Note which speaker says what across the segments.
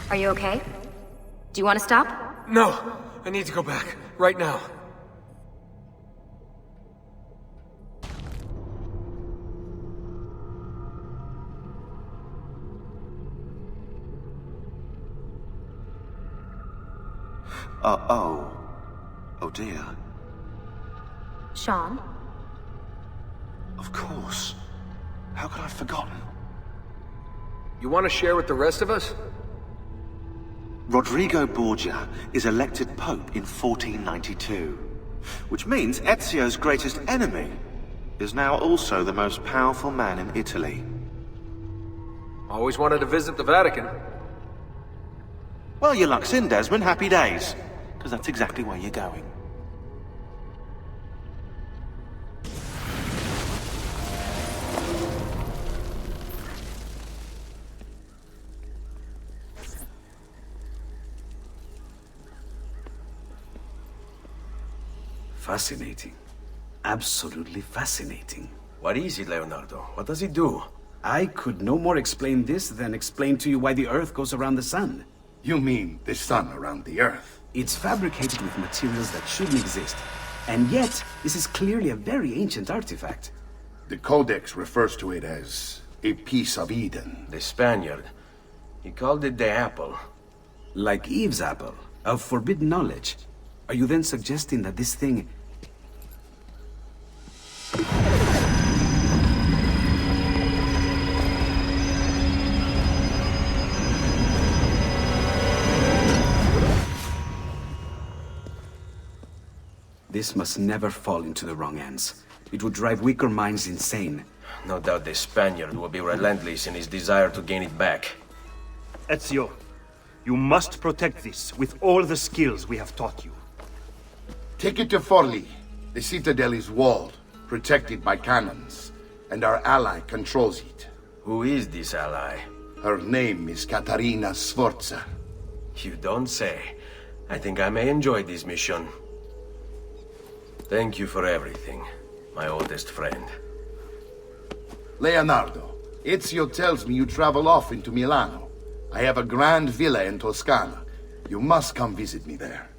Speaker 1: Are you okay? Do you want to stop?
Speaker 2: No, I need to go back, right now.
Speaker 3: Oh dear.
Speaker 1: Sean?
Speaker 3: Of course. How could I have forgotten?
Speaker 2: You want to share with the rest of us?
Speaker 3: Rodrigo Borgia is elected Pope in 1492, which means Ezio's greatest enemy is now also the most powerful man in Italy.
Speaker 2: Always wanted to visit the Vatican.
Speaker 3: Well, your luck's in, Desmond. Happy days. Because that's exactly where you're going.
Speaker 4: Fascinating. Absolutely fascinating.
Speaker 5: What is it, Leonardo? What does it do?
Speaker 4: I could no more explain this than explain to you why the Earth goes around the Sun.
Speaker 6: You mean the sun around the Earth?
Speaker 4: It's fabricated with materials that shouldn't exist. And yet, this is clearly a very ancient artifact.
Speaker 6: The Codex refers to it as a piece of Eden.
Speaker 5: The Spaniard. He called it the apple.
Speaker 4: Like Eve's apple, of forbidden knowledge. Are you then suggesting that this thing... This must never fall into the wrong hands. It would drive weaker minds insane.
Speaker 5: No doubt the Spaniard will be relentless in his desire to gain it back.
Speaker 7: Ezio, you must protect this with all the skills we have taught you.
Speaker 6: Take it to Forlì. The citadel is walled, protected by cannons, and our ally controls it.
Speaker 5: Who is this ally?
Speaker 6: Her name is Caterina Sforza.
Speaker 5: You don't say. I think I may enjoy this mission. Thank you for everything, my oldest friend.
Speaker 6: Leonardo, Ezio tells me you travel off into Milano. I have a grand villa in Toscana. You must come visit me there.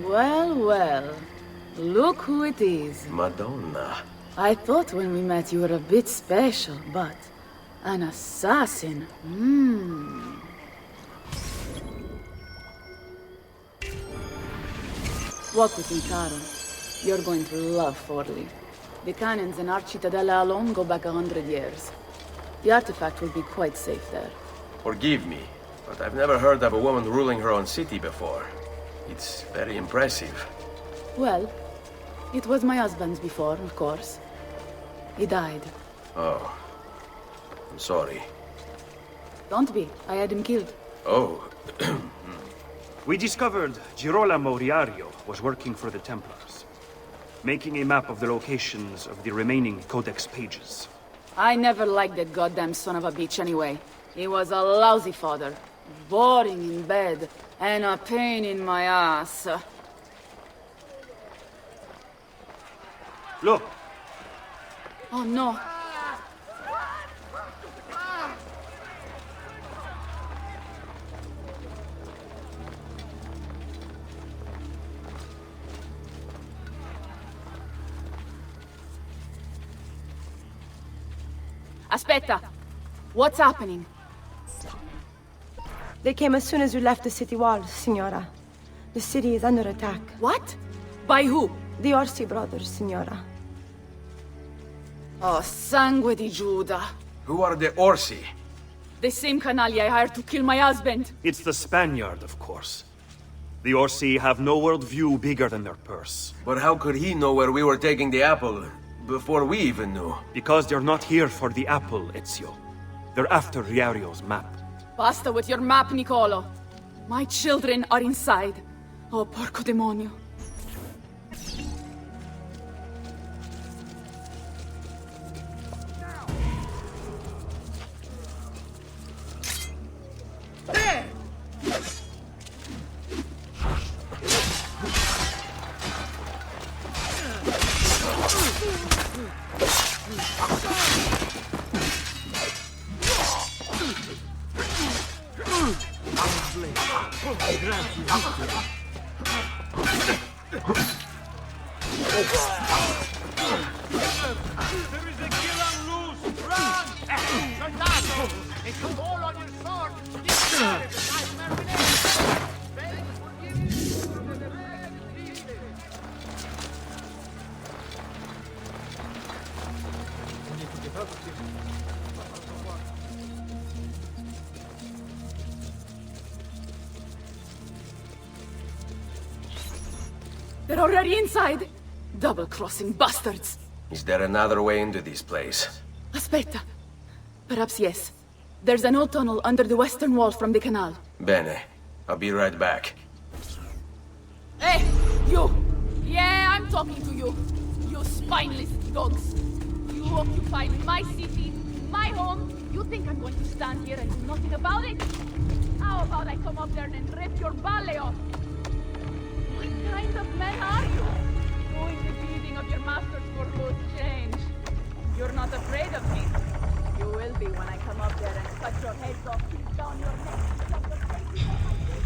Speaker 8: Well, well. Look who it is.
Speaker 5: Madonna.
Speaker 8: I thought when we met you were a bit special, but... an assassin? Walk with me, Caro. You're going to love Forlì. The cannons in our Cittadella alone go back 100 years. The artifact will be quite safe there.
Speaker 5: Forgive me, but I've never heard of a woman ruling her own city before. It's very impressive.
Speaker 8: Well, it was my husband's before, of course. He died.
Speaker 5: Oh. I'm sorry.
Speaker 8: Don't be. I had him killed.
Speaker 5: Oh.
Speaker 7: We discovered Girolamo Riario was working for the Templars, making a map of the locations of the remaining Codex pages.
Speaker 8: I never liked that goddamn son of a bitch anyway. He was a lousy father. Boring in bed, and a pain in my ass.
Speaker 7: Look!
Speaker 8: Oh no. Aspetta! What's happening?
Speaker 9: They came as soon as you left the city walls, Signora. The city is under attack.
Speaker 8: What? By who?
Speaker 9: The Orsi brothers, Signora.
Speaker 8: Oh, sangue di Giuda.
Speaker 5: Who are the Orsi?
Speaker 8: The same canali I hired to kill my husband.
Speaker 7: It's the Spaniard, of course. The Orsi have no worldview bigger than their purse.
Speaker 5: But how could he know where we were taking the apple before we even knew?
Speaker 7: Because they're not here for the apple, Ezio. They're after Riario's map.
Speaker 8: Basta with your map, Nicolo. My children are inside. Oh, porco demonio. They're already inside! Double-crossing bastards!
Speaker 5: Is there another way into this place?
Speaker 8: Aspetta. Perhaps yes. There's an old tunnel under the western wall from the canal.
Speaker 5: Bene. I'll be right back.
Speaker 8: Hey, you! Yeah, I'm talking to you. You spineless dogs. You occupy my city, my home. You think I'm going to stand here and do nothing about it? How about I come up there and rip your ballet off? What kind of men are you? Doing the bidding of your masters for loose change. You're not afraid of me. You will be when I come up there and cut your heads off, kick down your neck, shove your face in my face.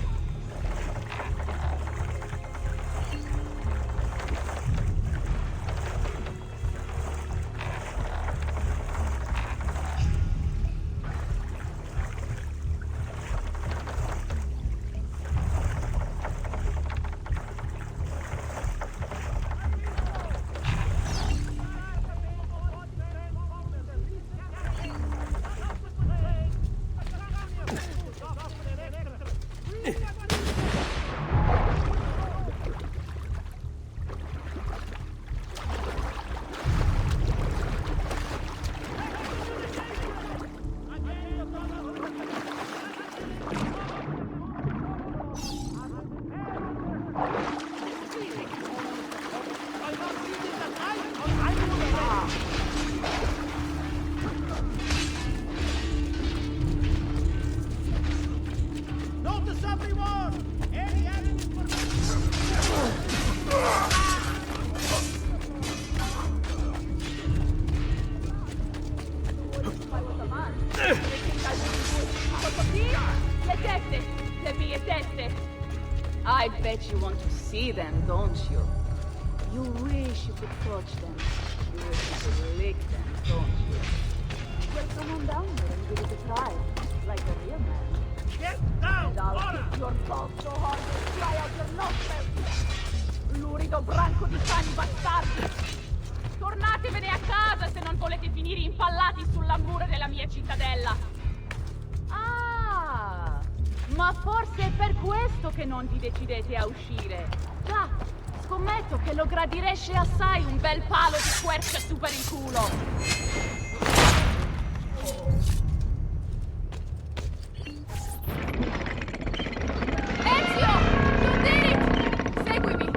Speaker 8: I bet you want to see them, don't you? You wish you could touch them. You wish you could lick them, don't you? Well, come on down there and give it a try. Like a real man.
Speaker 10: Get down!
Speaker 8: And I'll kick your balls so hard they'll fly out your nostrils. Lurido branco di cani bastardi! Tornatevene a casa se non volete finire impallati sulla mura della mia cittadella! Ah! Ma forse è per questo che non vi decidete a uscire. Già, scommetto che lo gradireste assai un bel palo di quercia su per il culo. Ezio! You did it! Seguimi!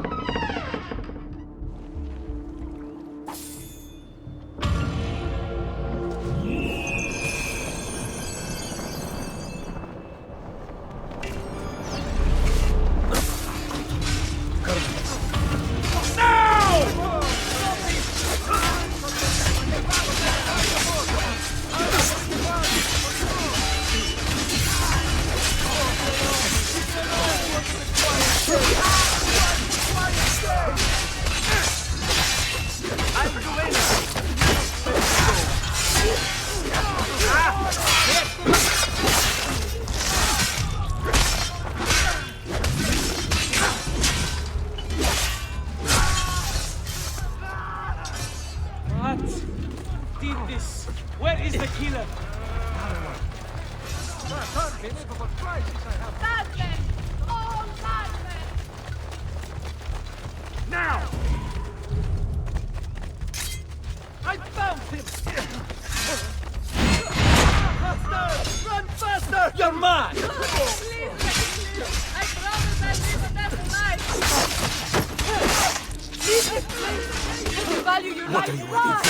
Speaker 8: Madmen! All madmen!
Speaker 7: Now! I found him! Faster! Run faster! You're mad!
Speaker 8: Please, I promise I'll live a better life! Leave this place! You value your life! Run!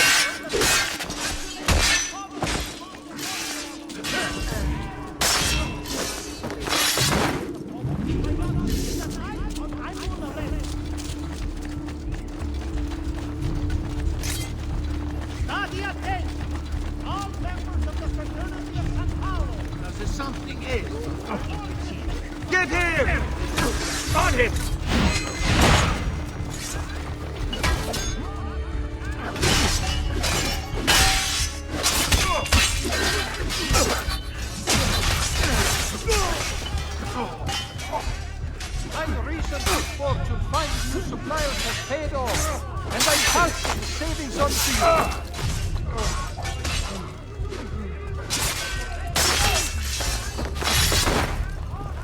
Speaker 7: Something is. Get him! On him! My recent fortune finding new suppliers has paid off, and I pass the savings on to you.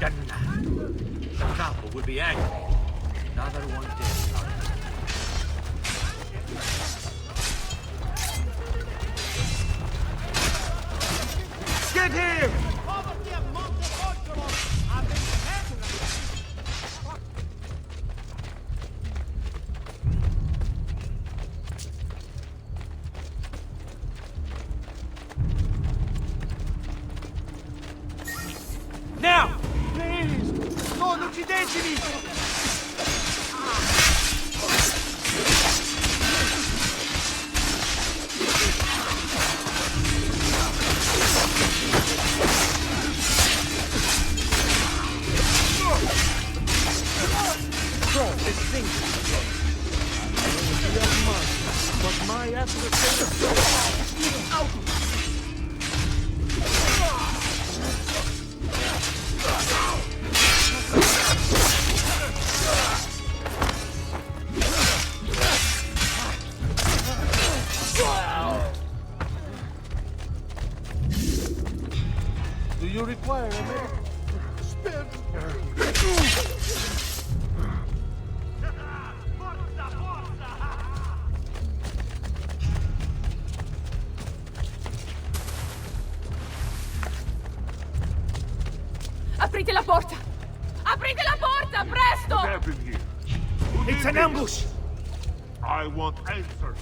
Speaker 7: The capo will be angry. Another one dead. Get him! Now! Please! Non uccideteli! This thing but my adversary is out. Do you require a medic? Spin!
Speaker 8: Aprite la porta! Aprite la porta, presto!
Speaker 10: What happened here?
Speaker 7: It's an ambush!
Speaker 10: I want answers.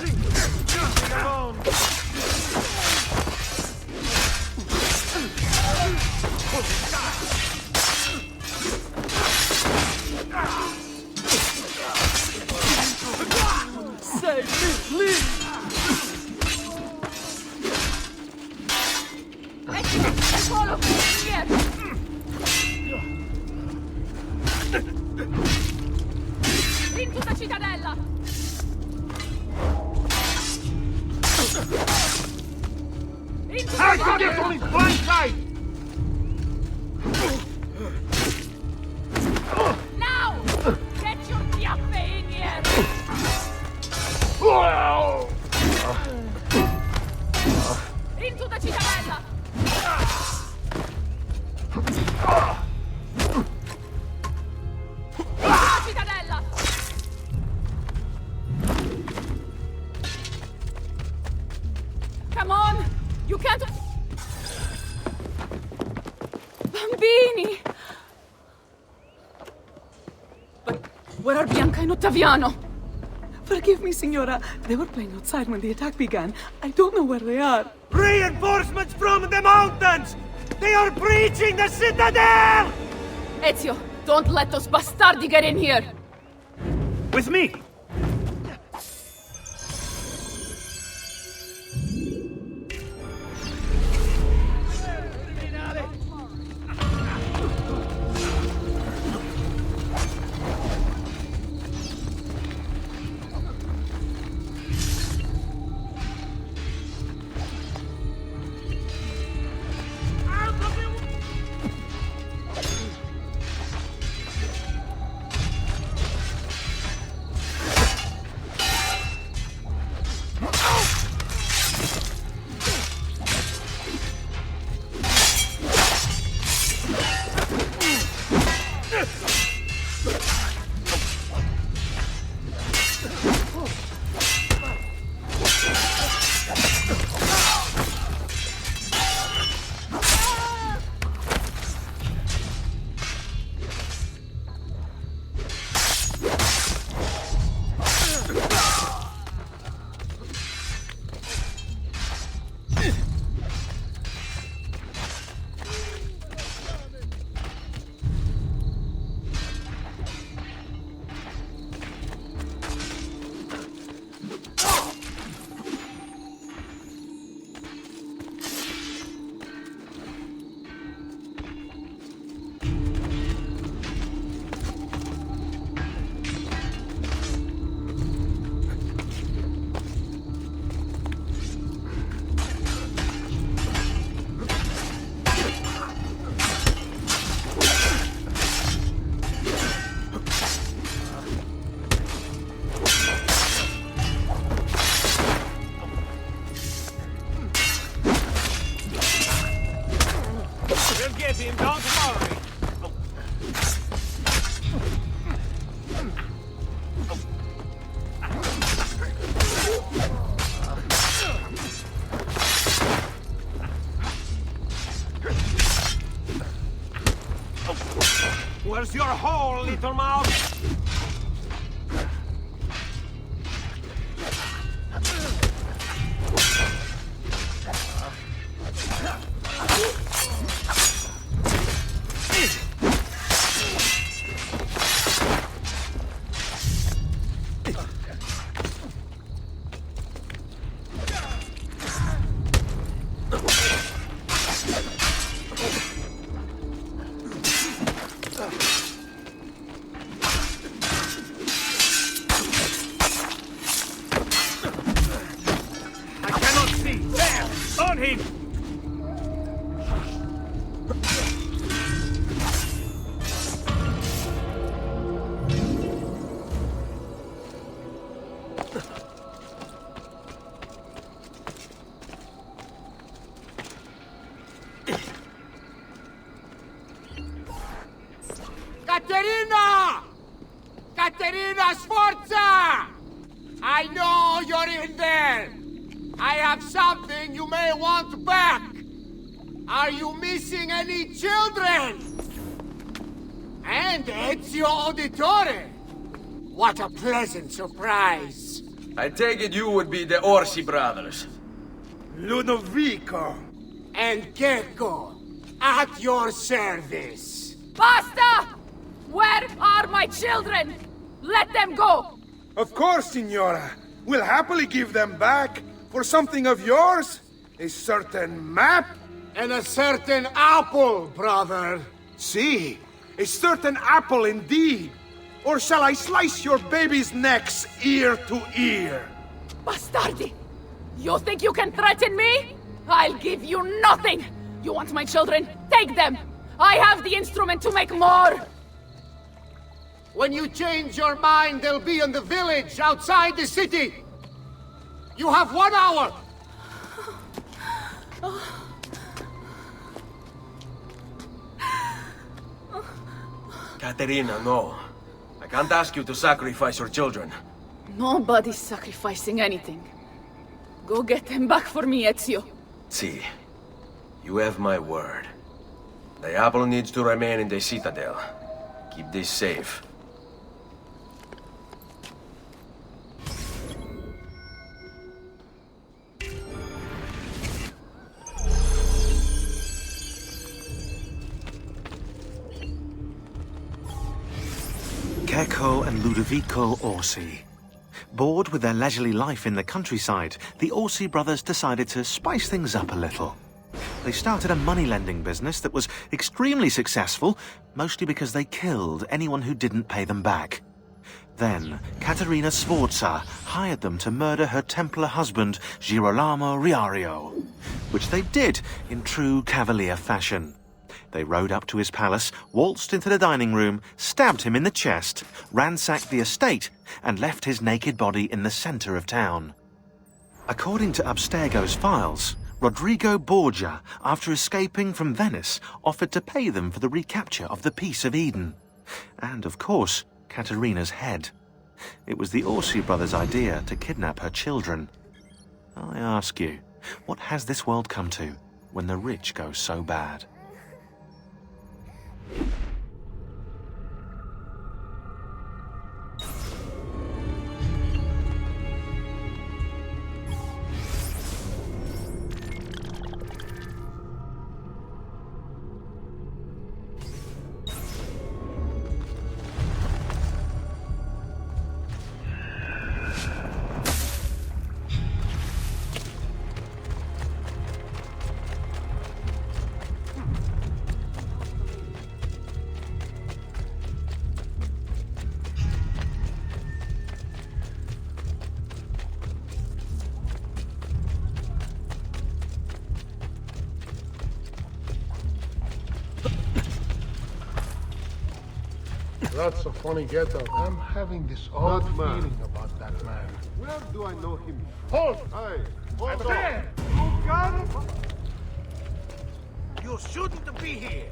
Speaker 7: Leave me alone! Save me, please!
Speaker 8: Follow me here! In tutta cittadella! In tutta
Speaker 10: Get from his blind side!
Speaker 8: Now! Get your chiappe in here! In tutta cittadella! Cittadella! Come on! You can't... Bambini! But where are Bianca and Ottaviano?
Speaker 11: Forgive me, Signora. They were playing outside when the attack began. I don't know where they are.
Speaker 7: Reinforcements from the mountains! They are breaching the citadel!
Speaker 8: Ezio, don't let those bastardi get in here!
Speaker 7: With me!
Speaker 10: tickles your hole, little mouse!
Speaker 12: Caterina! Caterina, Sforza! I know you're in there! I have something you may want back! Are you missing any children? And Ezio Auditore! What a pleasant surprise!
Speaker 5: I take it you would be the Orsi brothers.
Speaker 12: Ludovico and Gecko, at your service.
Speaker 8: Basta! Where are my children? Let them go!
Speaker 10: Of course, Signora. We'll happily give them back for something of yours. A certain map.
Speaker 12: And a certain apple, brother.
Speaker 10: See, a certain apple indeed. Or shall I slice your baby's necks ear to ear?
Speaker 8: Bastardi! You think you can threaten me? I'll give you nothing! You want my children? Take them! I have the instrument to make more!
Speaker 12: When you change your mind, they'll be in the village outside the city. You have 1 hour.
Speaker 5: Caterina, no. I can't ask you to sacrifice your children.
Speaker 8: Nobody's sacrificing anything. Go get them back for me, Ezio.
Speaker 5: See, you have my word. The apple needs to remain in the citadel. Keep this safe.
Speaker 3: Gecko and Ludovico Orsi. Bored with their leisurely life in the countryside, the Orsi brothers decided to spice things up a little. They started a money-lending business that was extremely successful, mostly because they killed anyone who didn't pay them back. Then, Caterina Sforza hired them to murder her Templar husband, Girolamo Riario, which they did in true cavalier fashion. They rode up to his palace, waltzed into the dining room, stabbed him in the chest, ransacked the estate, and left his naked body in the center of town. According to Abstergo's files, Rodrigo Borgia, after escaping from Venice, offered to pay them for the recapture of the Peace of Eden. And, of course, Caterina's head. It was the Orsi brothers' idea to kidnap her children. I ask you, what has this world come to when the rich go so bad?
Speaker 10: That's a funny get-up. I'm having this odd feeling about that man. Where do I know him? Halt! Hey, hold on! You got him? You shouldn't be here!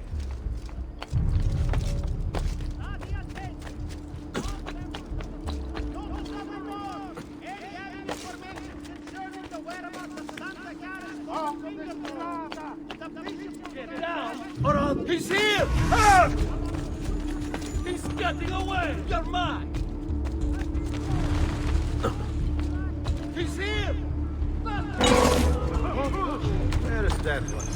Speaker 12: He's here! Help!
Speaker 13: nothing away! You're mine! He's here!
Speaker 14: Where is that one?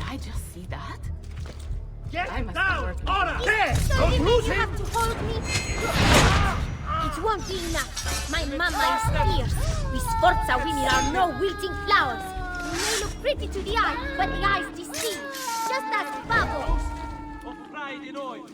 Speaker 8: I just see that?
Speaker 13: Get
Speaker 8: I must
Speaker 13: down!
Speaker 8: be working.
Speaker 13: Order!
Speaker 8: There!
Speaker 13: Don't
Speaker 15: You
Speaker 13: lose him!
Speaker 15: have to hold me. It won't be enough. My mama is fierce. We Sforza women are no wilting flowers. We may look pretty to the eye, but the eyes deceive. Just as bubbles.
Speaker 13: Of pride in oil.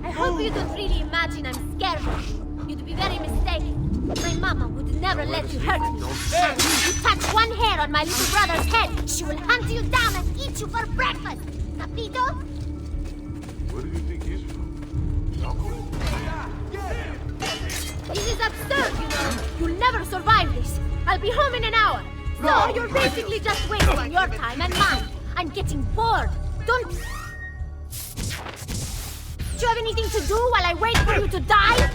Speaker 15: I hope you don't really imagine I'm scared of you. You'd be very mistaken. My mama would never let you hurt me. And if you touch one hair on my little brother's head, she will hunt you down and eat you for breakfast. Capito?
Speaker 10: Where do you think he's from?
Speaker 15: This is absurd, you know. You'll never survive this. I'll be home in an hour. So you're basically just wasting your time and mine. I'm getting bored. Don't... Do you have anything to do while I wait for you to die?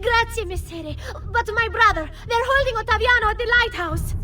Speaker 15: Grazie, messere. But my brother, they're holding Ottaviano at the lighthouse.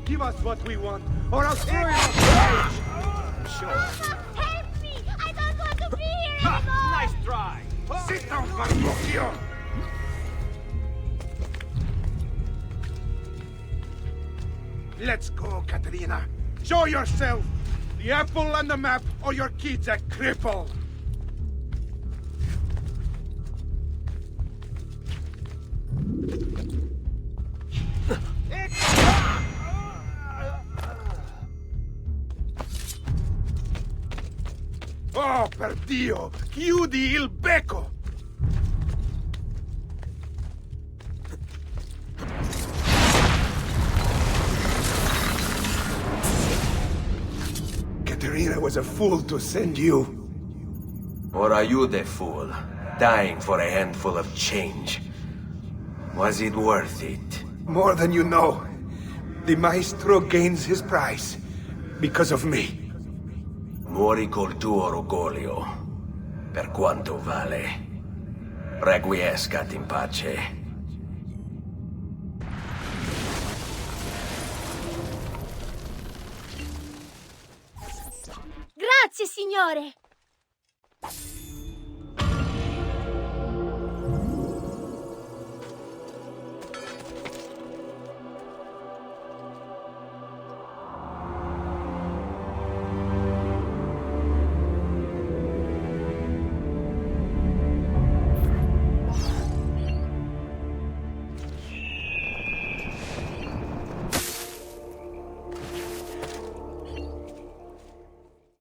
Speaker 13: Give us what we want, or I'll throw you off stage! Sure.
Speaker 15: Help me! I don't want to be here anymore!
Speaker 13: Nice try! Sit down, Marcocchio! Let's go, Caterina. Show yourself! The apple on the map, or your kid's a cripple! Oh, per Dio! Chiudi il becco! Caterina was a fool to send you.
Speaker 5: Or are you the fool, dying for a handful of change? Was it worth it?
Speaker 13: More than you know. The maestro gains his prize because of me.
Speaker 5: Muori col tuo orgoglio, per quanto vale. Requiescat in pace.
Speaker 15: Grazie, signore!